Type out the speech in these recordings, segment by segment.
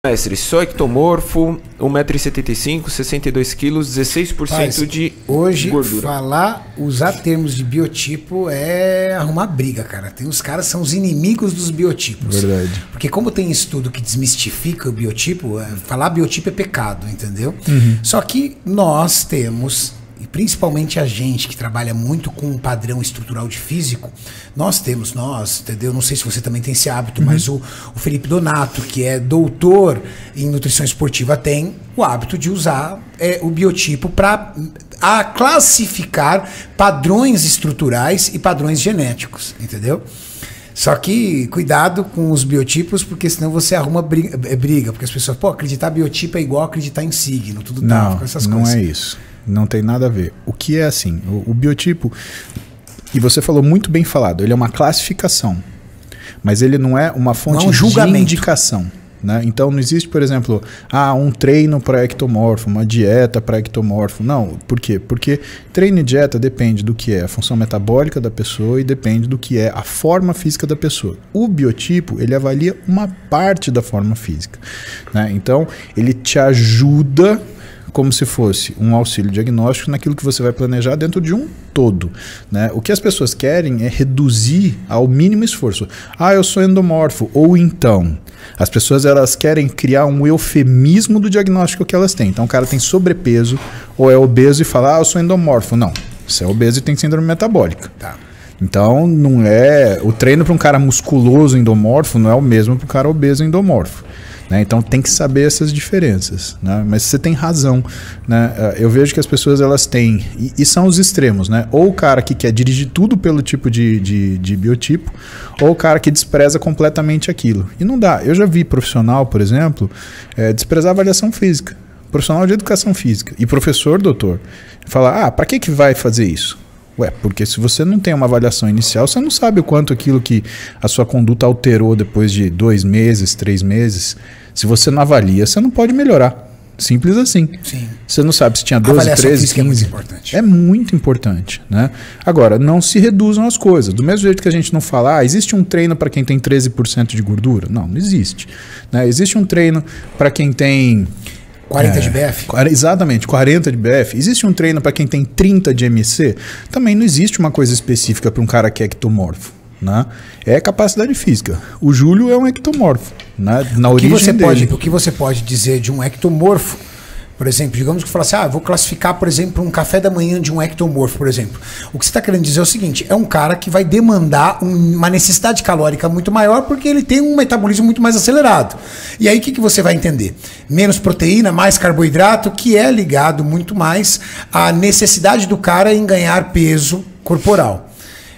Mestre, sou ectomorfo, 1,75 m, 62 kg, 16% de hoje, gordura. Usar termos de biotipo é arrumar briga, cara. Tem os caras são os inimigos dos biotipos. Verdade. Porque como tem estudo que desmistifica o biotipo, falar biotipo é pecado, entendeu? Só que nós temos, e principalmente a gente que trabalha muito com um padrão estrutural de físico, entendeu? Não sei se você também tem esse hábito, mas o Felipe Donato, que é doutor em nutrição esportiva, tem o hábito de usar o biotipo para classificar padrões estruturais e padrões genéticos, entendeu? Só que cuidado com os biotipos, porque senão você arruma briga, porque as pessoas, acreditar biotipo é igual acreditar em signo, tudo não, essas não coisas. É isso. Não tem nada a ver. O que é assim, o biotipo, e você falou muito bem falado, ele é uma classificação, mas ele não é uma fonte de indicação. Né? Então não existe, por exemplo, um treino para ectomorfo, uma dieta para ectomorfo. Não, por quê? Porque treino e dieta depende do que é a função metabólica da pessoa e depende do que é a forma física da pessoa. O biotipo, ele avalia uma parte da forma física. Né? Então ele te ajuda como se fosse um auxílio diagnóstico naquilo que você vai planejar dentro de um todo. Né? O que as pessoas querem é reduzir ao mínimo esforço. Eu sou endomorfo. Ou então, as pessoas elas querem criar um eufemismo do diagnóstico que elas têm. Então o cara tem sobrepeso ou é obeso e fala, eu sou endomorfo. Não, você é obeso e tem síndrome metabólica. Tá. Então não é... O treino para um cara musculoso endomorfo não é o mesmo para o cara obeso endomorfo. Né? Então tem que saber essas diferenças, né? Mas você tem razão, né? Eu vejo que as pessoas elas têm, e são os extremos, né? Ou o cara que quer dirigir tudo pelo tipo de biotipo, ou o cara que despreza completamente aquilo. E não dá. Eu já vi profissional, por exemplo, desprezar a avaliação física, profissional de educação física e professor, doutor, falar, para que vai fazer isso? Porque se você não tem uma avaliação inicial, você não sabe o quanto aquilo que a sua conduta alterou depois de 2 meses, 3 meses. Se você não avalia, você não pode melhorar. Simples assim. Sim. Você não sabe se tinha 12, 13, 15. É muito importante. É muito importante. Né? Agora, não se reduzam as coisas. Do mesmo jeito que a gente não fala, existe um treino para quem tem 13% de gordura? Não existe. Né? Existe um treino para quem tem... 40 de BF? Exatamente, 40 de BF. Existe um treino para quem tem 30 de MC? Também não existe uma coisa específica para um cara que é ectomorfo. Né? É capacidade física. O Júlio é um ectomorfo. Né? Na origem dele. O que você pode dizer de um ectomorfo? Por exemplo, digamos que fala assim, vou classificar, por exemplo, um café da manhã de um ectomorfo, por exemplo. O que você está querendo dizer é o seguinte, é um cara que vai demandar uma necessidade calórica muito maior porque ele tem um metabolismo muito mais acelerado. E aí o que você vai entender? Menos proteína, mais carboidrato, que é ligado muito mais à necessidade do cara em ganhar peso corporal.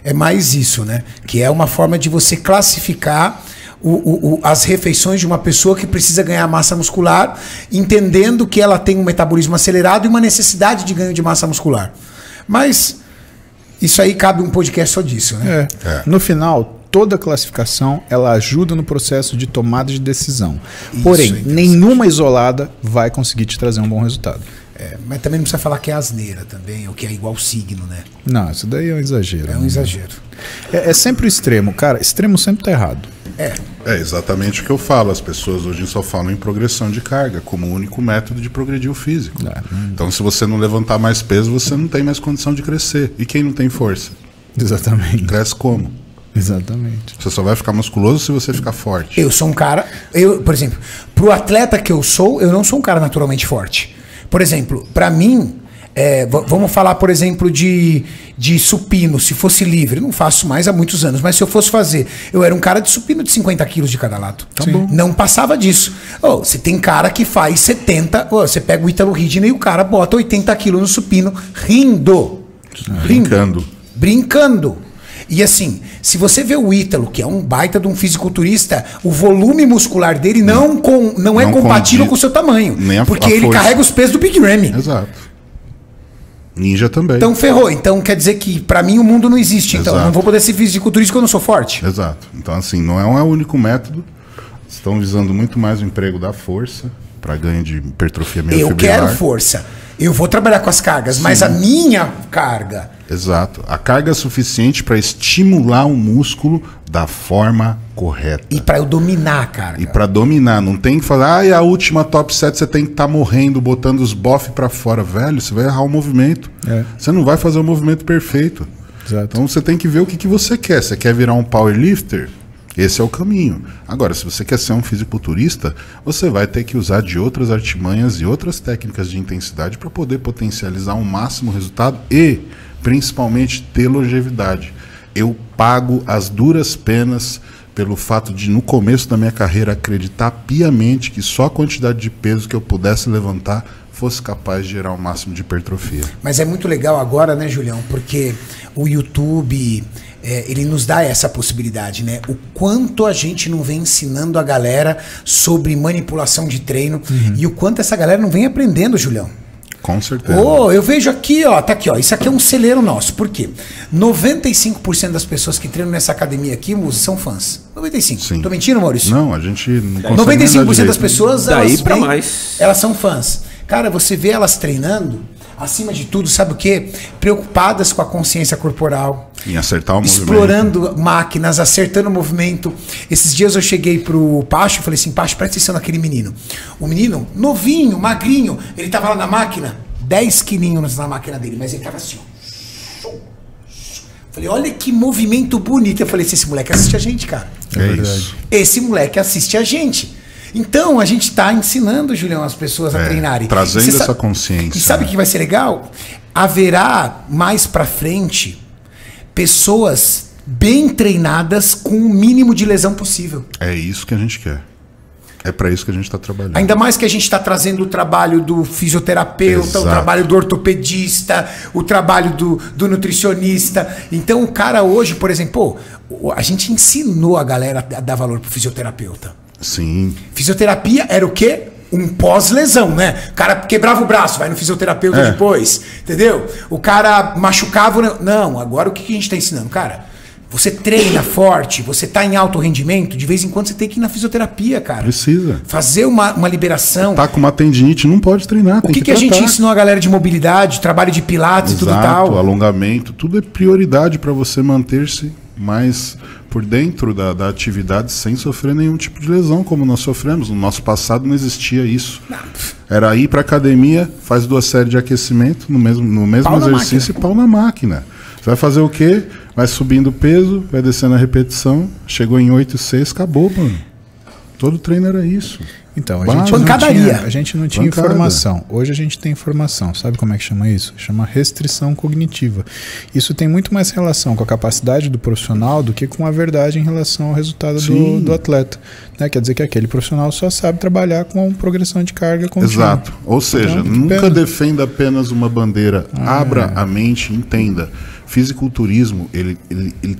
É mais isso, né? Que é uma forma de você classificar as refeições de uma pessoa que precisa ganhar massa muscular, entendendo que ela tem um metabolismo acelerado e uma necessidade de ganho de massa muscular. Mas isso aí cabe um podcast só disso, né? No final, toda classificação ela ajuda no processo de tomada de decisão. Porém, nenhuma isolada vai conseguir te trazer um bom resultado. Mas também não precisa falar que é asneira também, ou que é igual signo, né? Não, isso daí é um exagero. É um exagero. É sempre o extremo. Cara, extremo sempre tá errado. É exatamente o que eu falo. As pessoas hoje só falam em progressão de carga como o único método de progredir o físico. Então, se você não levantar mais peso, você não tem mais condição de crescer. E quem não tem força? Exatamente. Cresce como? Exatamente. Você só vai ficar musculoso se você ficar forte. Eu sou um cara... por exemplo, pro atleta que eu não sou um cara naturalmente forte. Por exemplo, para mim... vamos falar, por exemplo, de supino, se fosse livre. Não faço mais há muitos anos, mas se eu fosse fazer, eu era um cara de supino de 50 quilos de cada lado. Não passava disso. Você tem cara que faz 70, você pega o Ítalo Ridney e o cara bota 80 quilos no supino rindo. Brincando. E assim, se você vê o Ítalo, que é um baita de um fisiculturista, o volume muscular dele não é compatível com o seu tamanho. Porque ele carrega os pesos do Big Ramy. Exato. Ninja também. Então ferrou. Então quer dizer que pra mim o mundo não existe. Então eu não vou poder ser fisiculturista quando eu não sou forte. Exato. Então assim, não é o único método. Estão visando muito mais o emprego da força para ganho de hipertrofia meio fibrilar. Eu quero força. Eu vou trabalhar com as cargas, mas a minha carga Exato. A carga é suficiente para estimular o músculo da forma correta. E para eu dominar a carga. E para dominar. Não tem que falar, a última top set você tem que estar morrendo, botando os bofs para fora. Velho, você vai errar o movimento. Você não vai fazer o movimento perfeito. Exato. Então você tem que ver o que você quer. Você quer virar um powerlifter? Esse é o caminho. Agora, se você quer ser um fisiculturista, você vai ter que usar de outras artimanhas e outras técnicas de intensidade para poder potencializar um máximo resultado e, principalmente, ter longevidade. Eu pago as duras penas pelo fato de, no começo da minha carreira, acreditar piamente que só a quantidade de peso que eu pudesse levantar fosse capaz de gerar um máximo de hipertrofia. Mas é muito legal agora, né, Julião? Porque o YouTube... ele nos dá essa possibilidade, né? O quanto a gente não vem ensinando a galera sobre manipulação de treino e o quanto essa galera não vem aprendendo, Julião. Com certeza. Eu vejo aqui, tá aqui, isso aqui é um celeiro nosso. Por quê? 95% das pessoas que treinam nessa academia aqui, são fãs. 95%. Sim. Tô mentindo, Maurício? Não, a gente não consegue 95% das pessoas, daí pra mais. Elas são fãs. Cara, você vê elas treinando, acima de tudo, sabe o quê? Preocupadas com a consciência corporal. Em acertar o movimento. Explorando máquinas, acertando o movimento. Esses dias eu cheguei pro Pacho e falei assim, Pacho, presta atenção naquele menino. O menino, novinho, magrinho, ele tava lá na máquina, 10 quilinhos na máquina dele, mas ele tava assim, ó. Falei, olha que movimento bonito. Eu falei assim, esse moleque assiste a gente, cara. É isso. Esse moleque assiste a gente. Então, a gente está ensinando, Julião, as pessoas a treinarem. Trazendo essa consciência. E sabe o que vai ser legal? Haverá, mais pra frente, pessoas bem treinadas com o mínimo de lesão possível. É isso que a gente quer. É para isso que a gente está trabalhando. Ainda mais que a gente está trazendo o trabalho do fisioterapeuta, Exato. o trabalho do ortopedista, o trabalho do nutricionista. Então, o cara hoje, por exemplo, a gente ensinou a galera a dar valor pro fisioterapeuta. Sim. Fisioterapia era o quê? Um pós-lesão, né? O cara quebrava o braço, vai no fisioterapeuta depois, entendeu? O cara machucava... Não, agora o que a gente está ensinando? Cara, você treina forte, você tá em alto rendimento, de vez em quando você tem que ir na fisioterapia, cara. Precisa. Fazer uma liberação. Tá com uma tendinite, não pode treinar. O que a gente ensinou a galera de mobilidade, trabalho de pilates e tudo tal? Alongamento, tudo é prioridade para você manter-se mais por dentro da atividade sem sofrer nenhum tipo de lesão, como nós sofremos. No nosso passado não existia isso. Não. Era ir para academia, faz 2 séries de aquecimento no mesmo exercício e pau na máquina. Você vai fazer o quê? Vai subindo o peso, vai descendo a repetição, chegou em 8,6, acabou, mano. Todo treino era isso. Então, a gente não tinha informação. Hoje a gente tem informação. Sabe como é que chama isso? Chama restrição cognitiva. Isso tem muito mais relação com a capacidade do profissional do que com a verdade em relação ao resultado do atleta. Né? Quer dizer que aquele profissional só sabe trabalhar com progressão de carga contínua. Exato. Ou seja, nunca defenda apenas uma bandeira. Abra a mente, entenda. Fisiculturismo, ele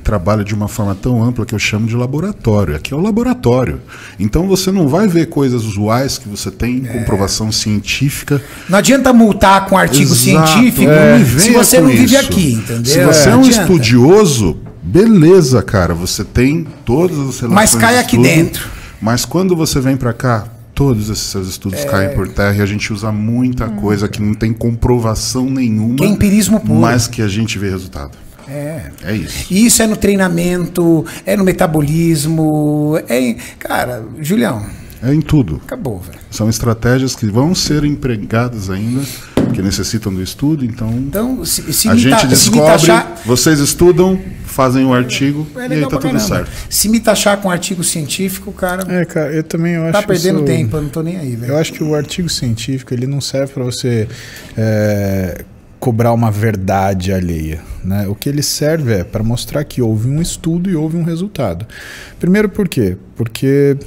trabalha de uma forma tão ampla que eu chamo de laboratório. Aqui é o laboratório. Então você não vai ver coisas usuais que você tem comprovação científica. Não adianta multar com artigo científico se você não vive aqui, entendeu? Se você é um estudioso, beleza, cara, você tem todas as relações. Mas cai aqui dentro. Mas quando você vem para cá, todos esses seus estudos caem por terra e a gente usa muita coisa que não tem comprovação nenhuma. Que é empirismo puro. Mas que a gente vê resultado. É isso. E isso é no treinamento, é no metabolismo, cara, Julião. É em tudo. Acabou, velho. São estratégias que vão ser empregadas ainda, que necessitam do estudo, então se a gente descobre, vocês estudam, fazem um artigo e aí tá tudo certo. Se me taxar com artigo científico, cara... cara, eu também acho tá perdendo tempo, eu não tô nem aí, velho. Eu acho que o artigo científico, ele não serve para você cobrar uma verdade alheia, né? O que ele serve é para mostrar que houve um estudo e houve um resultado. Primeiro por quê? Porque...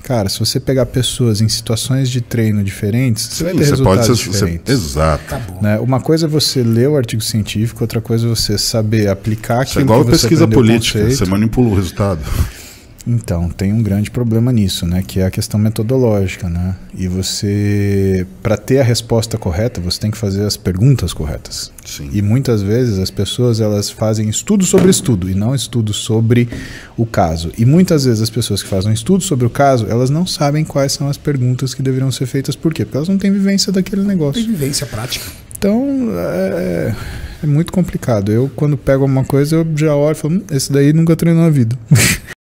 Cara, se você pegar pessoas em situações de treino diferentes, você vai ter resultados diferentes. Exato. Né? Uma coisa é você ler o artigo científico, outra coisa é você saber aplicar aquilo que você aprendeu. É igual a pesquisa política, você manipula o resultado. Então, tem um grande problema nisso, né? Que é a questão metodológica, né? E você, para ter a resposta correta, você tem que fazer as perguntas corretas. Sim. E muitas vezes as pessoas, elas fazem estudo sobre estudo e não estudo sobre o caso. E muitas vezes as pessoas que fazem estudo sobre o caso, elas não sabem quais são as perguntas que deveriam ser feitas. Por quê? Porque elas não têm vivência daquele negócio. Não tem vivência prática. Então, É muito complicado. Eu, quando pego alguma coisa, eu já olho e falo, esse daí nunca treinou na vida.